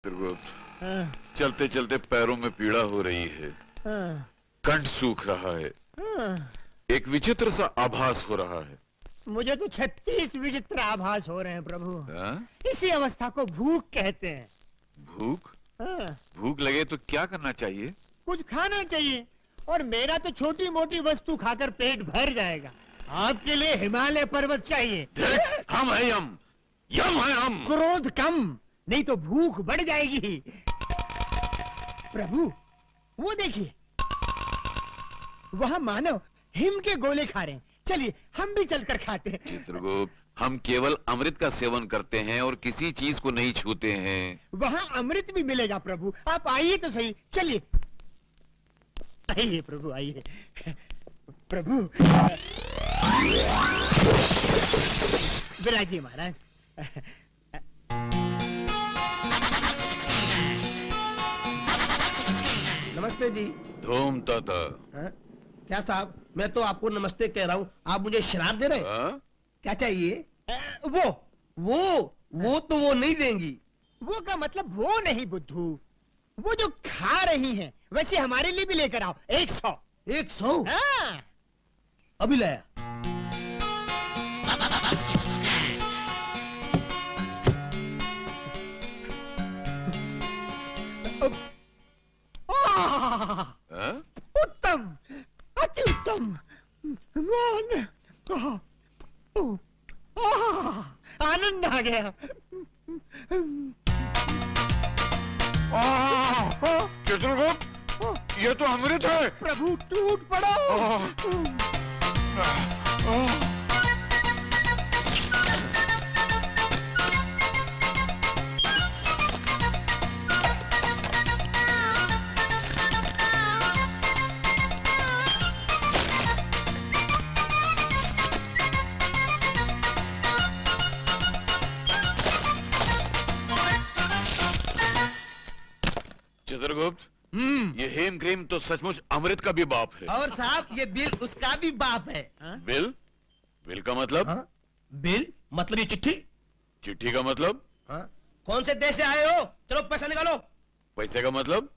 चित्रगुप्त, चलते चलते पैरों में पीड़ा हो रही है, कंठ सूख रहा है, एक विचित्र सा आभास हो रहा है। मुझे तो 36 विचित्र आभास हो रहे हैं प्रभु। इसी अवस्था को भूख कहते हैं। भूख? भूख लगे तो क्या करना चाहिए? कुछ खाना चाहिए, और मेरा तो छोटी मोटी वस्तु खाकर पेट भर जाएगा। आपके लिए हिमालय पर्वत चाहिए। हम है यम, यम है हम। क्रोध कम, नहीं तो भूख बढ़ जाएगी। प्रभु वो देखिए, वहाँ मानव हिम के गोले खा रहे हैं। चलिए हम भी चलकर खाते हैं। चित्रगुप्त, हम केवल अमृत का सेवन करते हैं और किसी चीज को नहीं छूते हैं। वहाँ अमृत भी मिलेगा प्रभु, आप आइए तो सही। चलिए आइए प्रभु, आइए प्रभु। विराजिए महाराज। नमस्ते जी। धूम ताता। क्या साहब, मैं तो आपको नमस्ते कह रहा हूँ, आप मुझे शराब दे रहे हैं? क्या चाहिए? वो तो वो नहीं देंगी। वो का मतलब वो नहीं बुद्धू, वो जो खा रही हैं, वैसे हमारे लिए भी लेकर आओ। 100। 100? हाँ। अभी लाया। उत्तम, अति उत्तम। आनंद आ गया। चित्रगुप्त, ये तो अमृत है। प्रभु टूट पड़ो। चित्रगुप्त, ये हेम क्रीम तो सचमुच अमृत का भी बाप है। और साहब, ये बिल उसका भी बाप है। बिल? बिल का मतलब? बिल मतलब ये चिट्ठी। चिट्ठी का मतलब? कौन से देश से आए हो? चलो पैसा निकालो। पैसे का मतलब?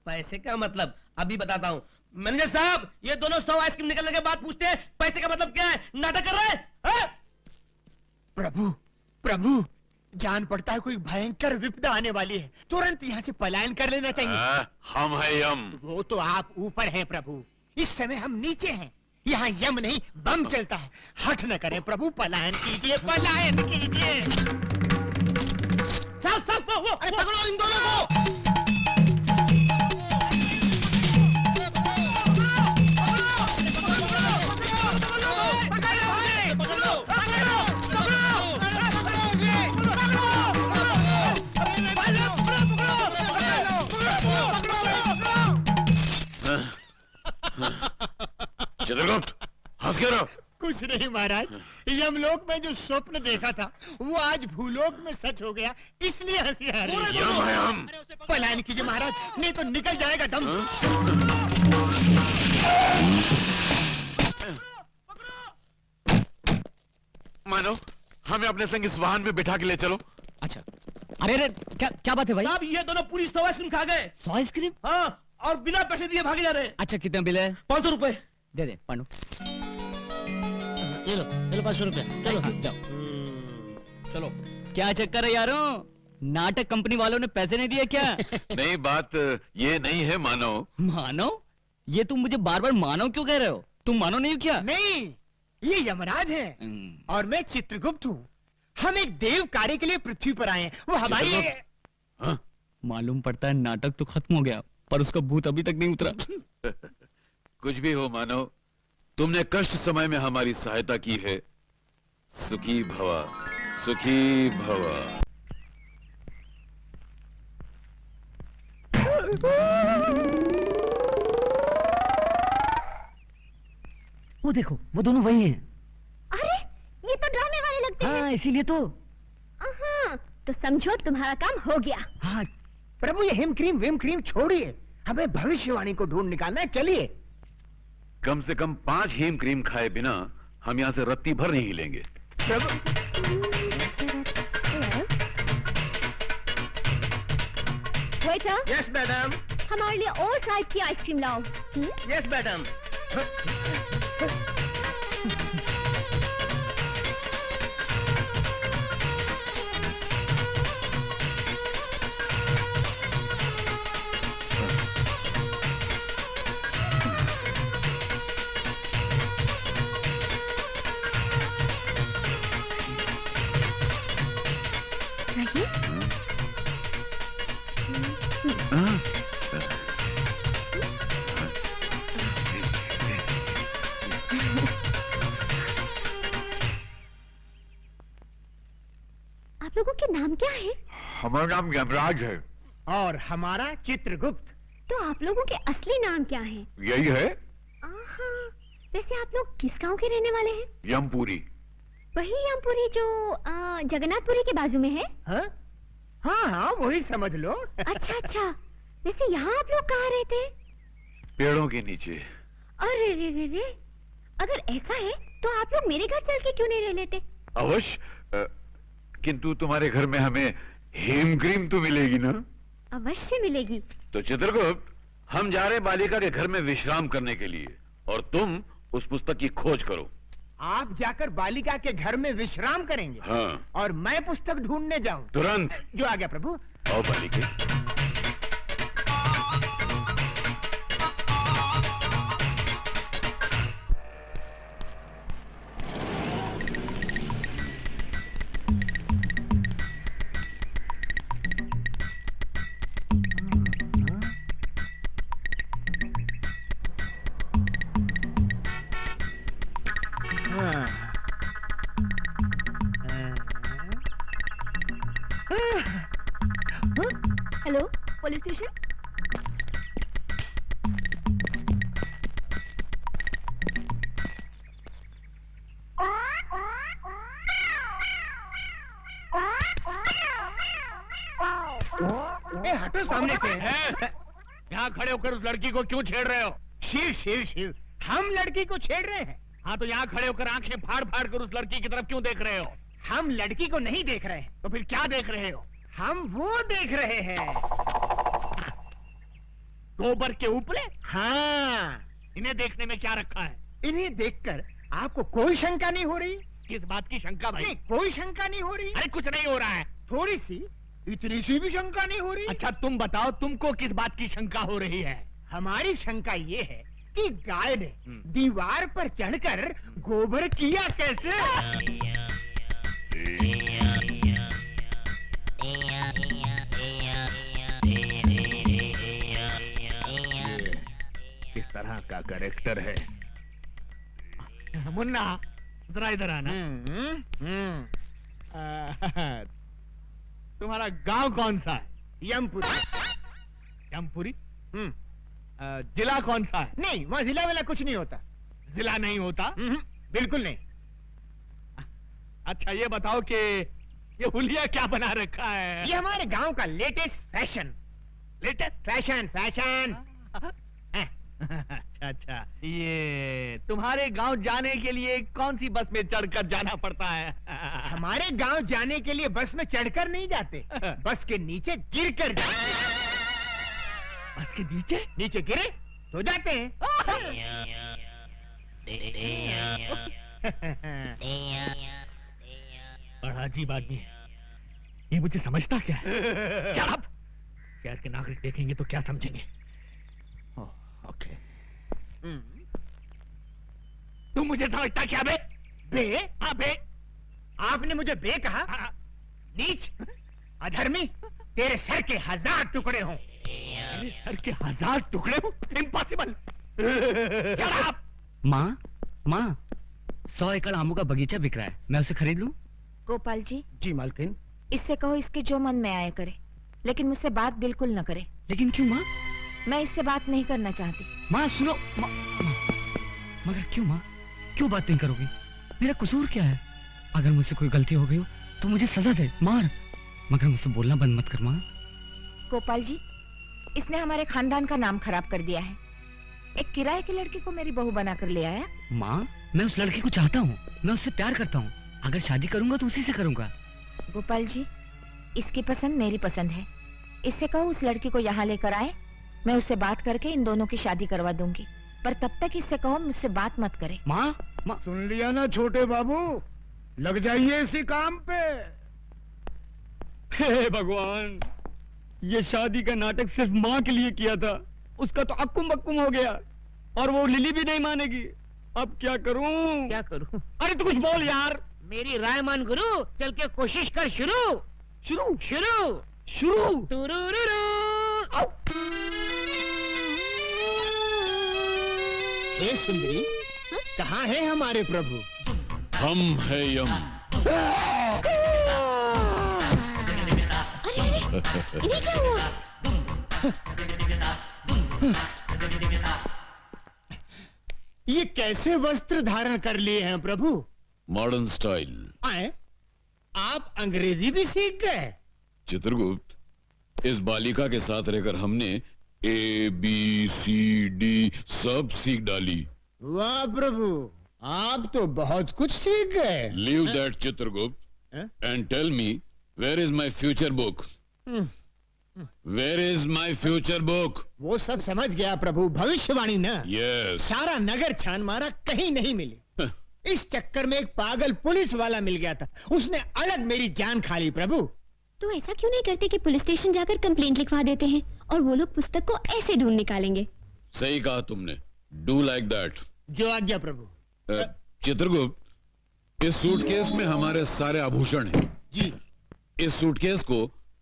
पैसे का मतलब अभी बताता हूँ। मैनेजर साहब, ये दोनों 100 आइसक्रीम निकलने के बाद पूछते हैं पैसे का मतलब क्या है। नाटक कर रहे हैं? प्रभु प्रभु, जान पड़ता है कोई भयंकर विपदा आने वाली है, तुरंत यहाँ से पलायन कर लेना चाहिए। हम है यम। वो तो आप ऊपर हैं प्रभु, इस समय हम नीचे हैं। यहाँ यम नहीं बम चलता है। हठ न करें प्रभु, पलायन कीजिए, पलायन कीजिए। साहब साहब, वो पकड़ो इन दोनों को। चित्रगुप्त, हंस क्यों रहे हो? कुछ नहीं महाराज, यमलोक में जो स्वप्न देखा था वो आज भूलोक में सच हो गया, इसलिए हंसी आ रही है। यम है हम। पलायन कीजिए महाराज, नहीं तो निकल जाएगा दम। मानो, हमें अपने संग इस वाहन में बिठा के ले चलो। अच्छा, अरे क्या बात है भाई? साहब, ये दोनों पूरी 100 आइसक्रीम खा गए। 100 आइसक्रीम? हाँ, और बिना पैसे दिए भागे जा रहे हैं। अच्छा, कितना बिल है? 500 रुपए। दे दे पांडु। चलो 500 रुपए। चलो जाओ। चलो, क्या चक्कर है यारों? नाटक कंपनी वालों ने पैसे नहीं दिए क्या? नहीं, बात ये नहीं है मानव। मानव? ये तुम मुझे बार बार मानव क्यों कह रहे हो? तुम मानव नहीं हो क्या? नहीं, ये यमराज है और मैं चित्रगुप्त हूँ। हम एक देव कार्य के लिए पृथ्वी पर आए हैं। वो हमारी मालूम पड़ता है नाटक तो खत्म हो गया, पर उसका भूत अभी तक नहीं उतरा। कुछ भी हो मानव, तुमने कष्ट समय में हमारी सहायता की है। सुखी भवा, सुखी भवा। वो देखो, वो दोनों वही हैं। अरे, ये तो ड्रामे वाले लगते हैं। हाँ, इसीलिए तो। तो समझो तुम्हारा काम हो गया। हाँ प्रभु, ये हिम क्रीम विम क्रीम छोड़िए, हमें भविष्यवाणी को ढूंढ निकालना है। चलिए। कम से कम 5 हेम क्रीम खाए बिना हम यहाँ से रत्ती भर नहीं हिलेंगे। वेटर, यस मैडम, हमारे लिए और टाइप की आइसक्रीम लाओ। Yes madam. आप लोगों के नाम क्या है? हमारा नाम यमराज है। और हमारा चित्रगुप्त। तो आप लोगों के असली नाम क्या है? यही है, आहा, वैसे आप लोग किस गांव के रहने वाले हैं? यमपुरी। वही यमपुरी जो जगन्नाथपुरी के बाजू में है? हाँ हाँ हाँ, वही समझ लो। अच्छा अच्छा, वैसे यहाँ आप लोग कहाँ रहते हैं? पेड़ों के नीचे। अरे रे रे रे, अगर ऐसा है तो आप लोग मेरे घर चल के क्यों नहीं रह लेते? अवश्य, किंतु तुम्हारे घर में हमें हेम क्रीम तो मिलेगी ना? अवश्य मिलेगी। तो चित्रगुप्त, हम जा रहे बालिका के घर में विश्राम करने के लिए, और तुम उस पुस्तक की खोज करो। आप जाकर बालिका के घर में विश्राम करेंगे? हाँ। और मैं पुस्तक ढूंढने जाऊं? तुरंत। जो आ गया प्रभु। आओ बालिके। Hello, police station. हटो सामने से। यहाँ खड़े होकर उस लड़की को क्यों छेड़ रहे हो? शिव शिव शिव, हम लड़की को छेड़ रहे हैं? हाँ, तो यहाँ खड़े होकर आंखें फाड़ फाड़ कर उस लड़की की तरफ क्यों देख रहे हो? हम लड़की को नहीं देख रहे हैं। तो फिर क्या देख रहे हो? हम वो देख रहे हैं। गोबर के उपले? हाँ। इन्हें देखने में क्या रखा है? इन्हें देखकर आपको कोई शंका नहीं हो रही? किस बात की शंका भाई? नहीं, कोई शंका नहीं हो रही? अरे कुछ नहीं हो रहा है। थोड़ी सी, इतनी सी भी शंका नहीं हो रही? अच्छा तुम बताओ, तुमको किस बात की शंका हो रही है? हमारी शंका ये है कि गाय ने दीवार पर चढ़कर गोबर किया कैसे? किस तरह का कैरेक्टर है? मुन्ना, जरा इधर आना। तुम्हारा गांव कौन सा है? यमपुरी। यमपुरी? जिला कौन सा है? नहीं, वहाँ जिला वाला कुछ नहीं होता। जिला नहीं होता? बिल्कुल नहीं। अच्छा ये बताओ कि ये हुलिया क्या बना रखा है? ये हमारे गांव का latest fashion. Latest fashion fashion. अच्छा, ये तुम्हारे गांव जाने के लिए कौन सी बस में चढ़कर जाना पड़ता है? हमारे गांव जाने के लिए बस में चढ़कर नहीं जाते, बस के नीचे गिर कर जाते। बस के नीचे? नीचे गिरे तो जाते हैं। बड़ा अजीब आदमी है, ये मुझे समझता क्या है? शराब! शहर के नागरिक देखेंगे तो क्या समझेंगे? ओके। तुम मुझे समझता क्या बे? बे? हाँ बे। आपने मुझे बे कहा? हाँ। नीच, अधर्मी, तेरे सर के 1000 टुकड़े हों। मेरे सर के 1000 टुकड़े हो? इम्पॉसिबल। शराब! माँ, माँ, 100 एकड़ आमों का बगीचा बिक रहा है, मैं उसे खरीद लूं? गोपाल जी, जी मालकिन। इससे कहो इसके जो मन में आया करे, लेकिन मुझसे बात बिल्कुल न करे। लेकिन क्यों माँ? मैं इससे बात नहीं करना चाहती। माँ सुनो, मगर क्यों माँ? क्यों बात नहीं करोगी? मेरा कसूर क्या है? अगर मुझसे कोई गलती हो गई हो तो मुझे सजा दे, मार, मगर मुझसे बोलना बंद मत कर माँ। गोपाल जी, इसने हमारे खानदान का नाम खराब कर दिया है। एक किराए की लड़की को मेरी बहू बनाकर ले आया। माँ, मैं उस लड़की को चाहता हूँ, मैं उससे प्यार करता हूँ। अगर शादी करूंगा तो उसी से करूंगा। गोपाल जी, इसकी पसंद मेरी पसंद है, इससे कहो उस लड़की को यहाँ लेकर आए, मैं उससे बात करके इन दोनों की शादी करवा दूंगी। पर तब तक इससे कहो मुझसे बात मत करे। माँ, सुन लिया ना छोटे बाबू, लग जाइए इसी काम पे। हे भगवान, ये शादी का नाटक सिर्फ माँ के लिए किया था, उसका तो अक्कुम बक्कुम हो गया और वो लिली भी नहीं मानेगी। अब क्या करूं? क्या करूं? अरे तू कुछ बोल यार। मेरी राय मान गुरु, चल के कोशिश कर। शुरू शुरू शुरू शुरू। टुरुरुरु। हे सुंदरी, कहाँ है हमारे प्रभु? हम है यम। इन्हें क्या हुआ? ये कैसे वस्त्र धारण कर लिए हैं प्रभु? Modern style. आए, आप अंग्रेजी भी सीख गए? चित्रगुप्त, इस बालिका के साथ रहकर हमने ABCD सब सीख डाली। वाह प्रभु, आप तो बहुत कुछ सीख गए। Leave that Chitragupta and tell me, where is my future book? Where is my future book? वो सब समझ गया प्रभु, भविष्यवाणी ना। यस। सारा नगर छान मारा, कहीं नहीं मिली। इस चक्कर में एक पागल पुलिस वाला मिल गया था, उसने अलग मेरी जान खा ली प्रभु। तो ऐसा क्यों नहीं करते कि पुलिस स्टेशन जाकर कंप्लेंट लिखवा देते हैं और वो लोग पुस्तक को ऐसे ढूंढ निकालेंगे। सही कहा तुमने, डू लाइक दैट। जो आज्ञा प्रभु। चित्रगुप्त, इस सूटकेस में हमारे सारे आभूषण हैं। जी। इस सूटकेस को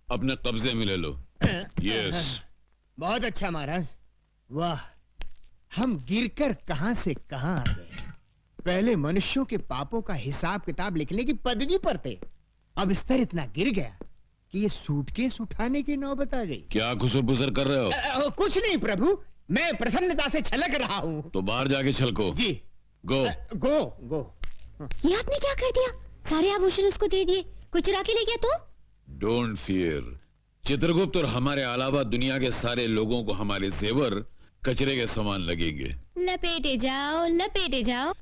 अपने कब्जे में ले लो। यस। बहुत अच्छा महाराज। वाह, हम गिरकर कहां से कहां आ गए। पहले मनुष्यों के पापों का हिसाब किताब लिखने की पदवी पर थे, अब स्तर इतना गिर गया कि ये सूटकेस उठाने की नौबत आ गई। क्या खुसर-पुसर कर रहे हो? कुछ नहीं प्रभु, मैं प्रसन्नता से छलक रहा हूँ। तो बाहर जाके छलको। जी। गो। गो गो। ये आपने क्या कर दिया? सारे आभूषण उसको दे दिए, कोई चुरा के ले गया तो? Don't fear. चित्रगुप्त और हमारे अलावा दुनिया के सारे लोगों को हमारे जेवर कचरे के समान लगेंगे। लपेटे जाओ लपेटे जाओ।